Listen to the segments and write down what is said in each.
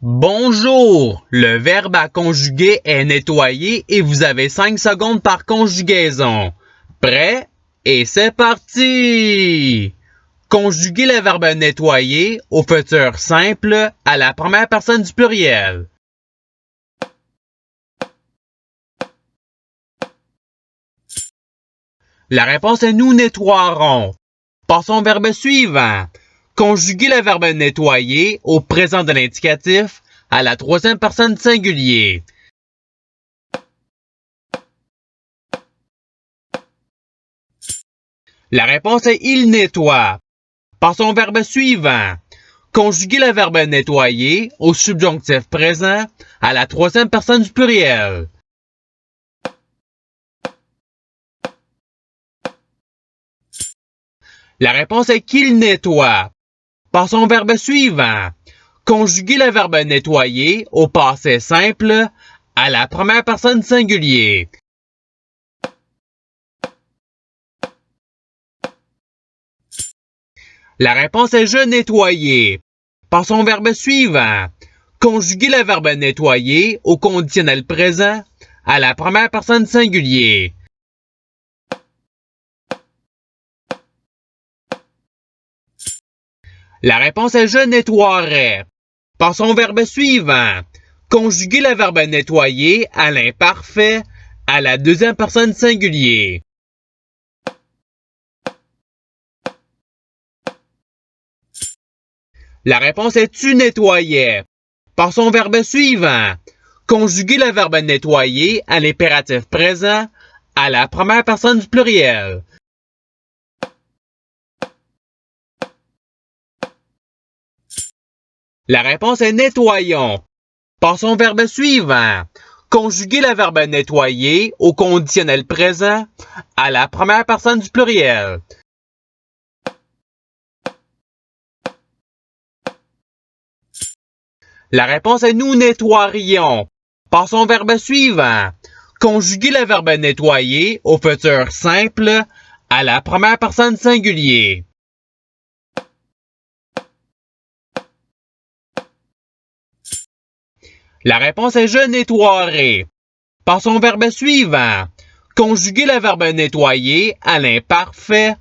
Bonjour! Le verbe à conjuguer est nettoyer et vous avez 5 secondes par conjugaison. Prêt? Et c'est parti! Conjuguez le verbe nettoyer au futur simple à la première personne du pluriel. La réponse est nous nettoierons. Passons au verbe suivant. Conjuguez le verbe nettoyer au présent de l'indicatif à la troisième personne singulier. La réponse est il nettoie. Passons au verbe suivant. Conjuguez le verbe nettoyer au subjonctif présent à la troisième personne du pluriel. La réponse est qu'il nettoie. Passons au verbe suivant. Conjuguez le verbe nettoyer au passé simple à la première personne singulier. La réponse est je nettoyer. Passons au verbe suivant. Conjuguez le verbe nettoyer au conditionnel présent à la première personne singulier. La réponse est je nettoierai. Passons au verbe suivant. Conjuguez le verbe nettoyer à l'imparfait à la deuxième personne singulier. La réponse est tu nettoyais. Passons au verbe suivant. Conjuguez le verbe nettoyer à l'impératif présent à la première personne du pluriel. La réponse est nettoyons. Passons au verbe suivant. Conjuguez le verbe nettoyer au conditionnel présent à la première personne du pluriel. La réponse est nous nettoierions. Passons au verbe suivant. Conjuguez le verbe nettoyer au futur simple à la première personne singulier. La réponse est je nettoierai. Passons au verbe suivant. Conjuguez le verbe nettoyer à l'imparfait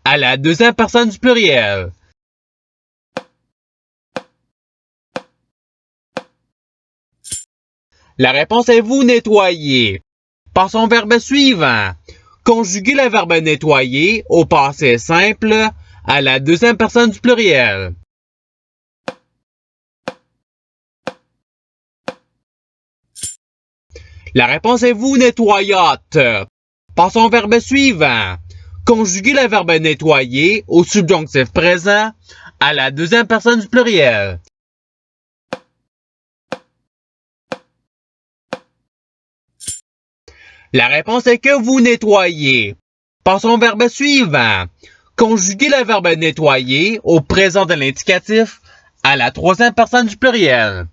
à la deuxième personne du pluriel. La réponse est vous nettoyez. Passons au verbe suivant. Conjuguez le verbe nettoyer au passé simple à la deuxième personne du pluriel. La réponse est vous nettoyâtes. Passons au verbe suivant. Conjuguez le verbe nettoyer au subjonctif présent à la deuxième personne du pluriel. La réponse est que vous nettoyez. Passons au verbe suivant. Conjuguez le verbe nettoyer au présent de l'indicatif à la troisième personne du pluriel.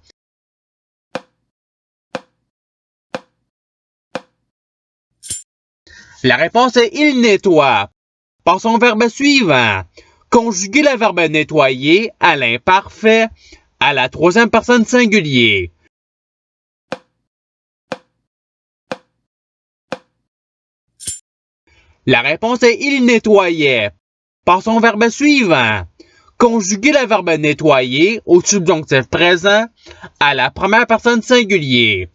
La réponse est il nettoie. Passons au verbe suivant. Conjuguez le verbe nettoyer à l'imparfait à la troisième personne singulier. La réponse est il nettoyait. Passons au verbe suivant. Conjuguez le verbe nettoyer au subjonctif présent à la première personne singulier.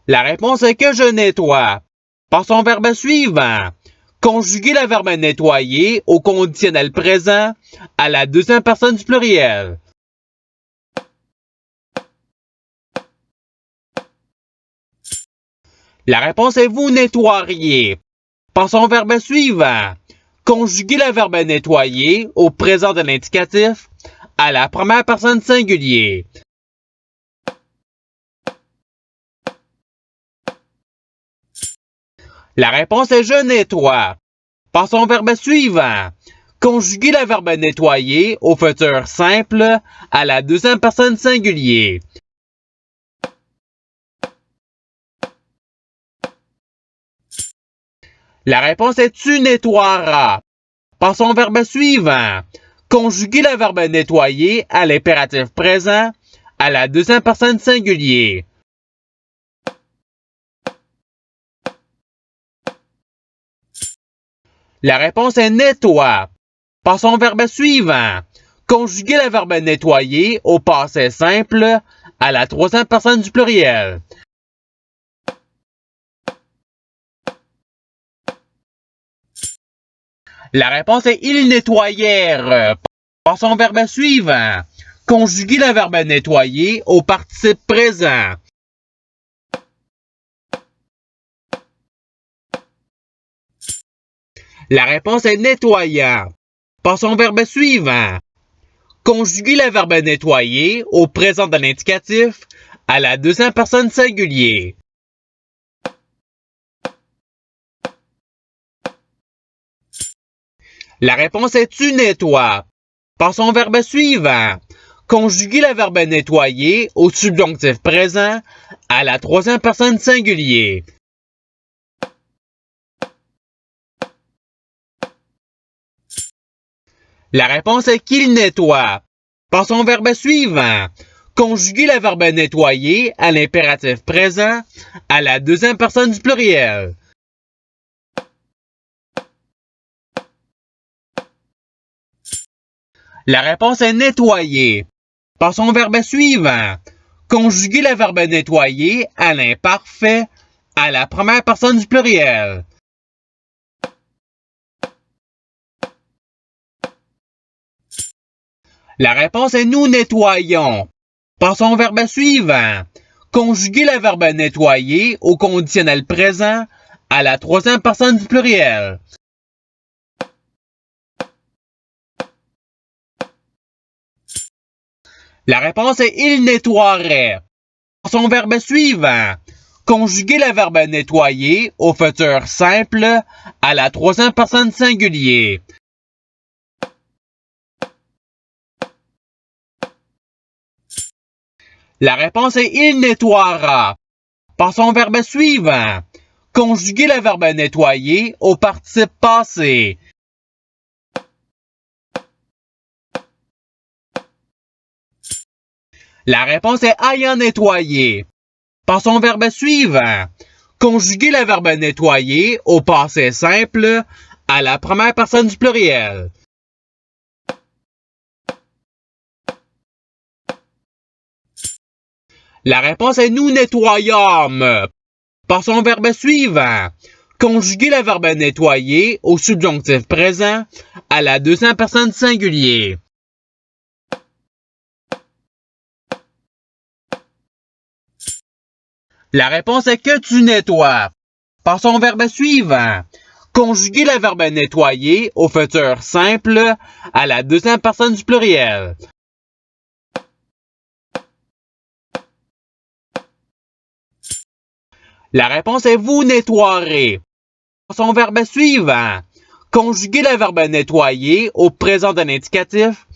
La réponse est que je nettoie. Passons au verbe suivant. Conjuguez le verbe nettoyer au conditionnel présent à la deuxième personne du pluriel. La réponse est vous nettoieriez. Passons au verbe suivant. Conjuguez le verbe nettoyer au présent de l'indicatif à la première personne singulier. La réponse est je nettoie. Passons au verbe suivant. Conjuguez le verbe nettoyer au futur simple à la deuxième personne singulier. La réponse est tu nettoieras. par son verbe suivant. Conjuguer le verbe nettoyer à l'impératif présent à la deuxième personne singulier. La réponse est nettoie. Par son verbe suivant. Conjuguer le verbe nettoyer au passé simple à la troisième personne du pluriel. La réponse est ils nettoyèrent. Par son verbe suivant. Conjuguer le verbe nettoyer au participe présent. La réponse est nettoyant. Par son verbe suivant. Conjuguer le verbe nettoyer au présent de l'indicatif à la deuxième personne singulier. La réponse est tu nettoies. Par son verbe suivant. Conjuguer le verbe nettoyer au subjonctif présent à la troisième personne singulier. La réponse est qu'il nettoie. Par son verbe suivant. Conjuguer le verbe nettoyer à l'impératif présent à la deuxième personne du pluriel. La réponse est nettoyer. Par son verbe suivant. Conjuguer le verbe nettoyer à l'imparfait à la première personne du pluriel. La réponse est nous nettoyons. Par son verbe suivant. Conjuguer le verbe nettoyer au conditionnel présent à la troisième personne du pluriel. La réponse est il nettoierait. Par son verbe suivant. Conjuguer le verbe nettoyer au futur simple à la troisième personne singulier. La réponse est il nettoiera. Par son verbe suivant. Conjuguer le verbe nettoyer au participe passé. La réponse est ayant nettoyé. Par son verbe suivant. Conjuguer le verbe nettoyer au passé simple à la première personne du pluriel. La réponse est nous nettoyâmes. Par son verbe suivant. Conjuguer le verbe nettoyer au subjonctif présent à la deuxième personne singulier. La réponse est que tu nettoies. Par son verbe suivant. Conjuguer le verbe nettoyer au futur simple à la deuxième personne du pluriel. La réponse est vous nettoierez. Par son verbe suivant. Conjuguer le verbe nettoyer au présent de l'indicatif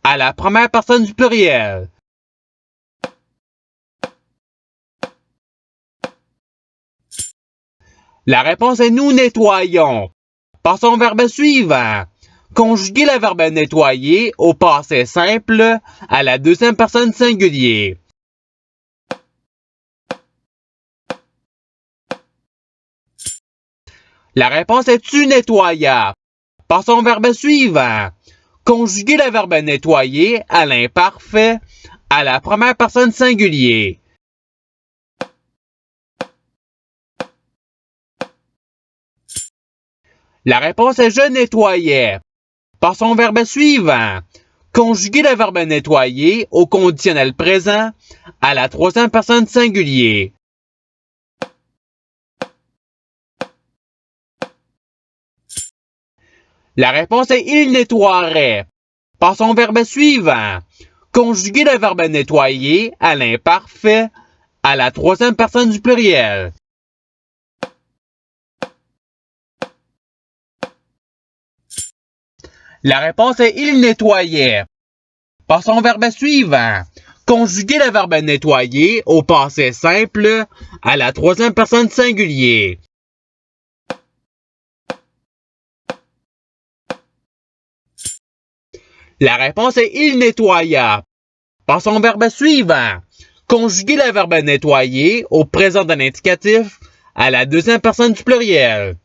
à la première personne du pluriel. La réponse est nous nettoyons. Par son verbe suivant. Conjuguer le verbe nettoyer au passé simple à la deuxième personne singulier. La réponse est tu nettoya. Par son verbe suivant. Conjuguer le verbe nettoyer à l'imparfait à la première personne singulier. La réponse est je nettoyais. Par son verbe suivant. Conjuguer le verbe nettoyer au conditionnel présent à la troisième personne singulier. La réponse est il nettoierait. Par son verbe suivant. Conjuguer le verbe nettoyer à l'imparfait à la troisième personne du pluriel. La réponse est il nettoyait. Par son verbe suivant. Conjuguer le verbe nettoyer au passé simple à la troisième personne singulier. La réponse est il nettoya. Par son verbe suivant, conjuguez le verbe nettoyer au présent d'un indicatif à la deuxième personne du pluriel.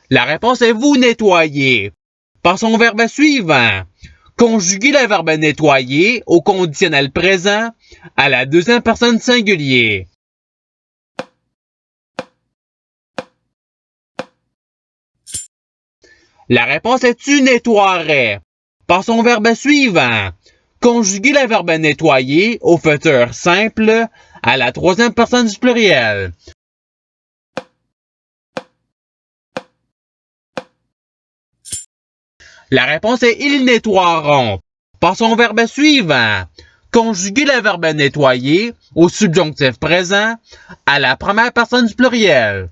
La réponse est vous nettoyez. Par son verbe suivant, conjuguez le verbe nettoyer au conditionnel présent à la deuxième personne singulier. La réponse est tu nettoierais. Par son verbe suivant, conjuguez le verbe nettoyer au futur simple à la troisième personne du pluriel. La réponse est ils nettoieront. Par son verbe suivant, conjuguez le verbe nettoyer au subjonctif présent à la première personne du pluriel.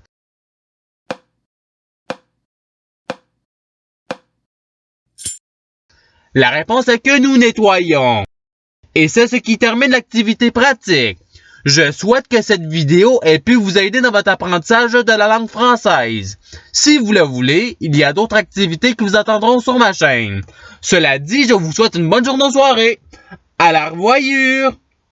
La réponse est que nous nettoyons. Et c'est ce qui termine l'activité pratique. Je souhaite que cette vidéo ait pu vous aider dans votre apprentissage de la langue française. Si vous le voulez, il y a d'autres activités qui vous attendront sur ma chaîne. Cela dit, je vous souhaite une bonne journée ou soirée. À la revoyure!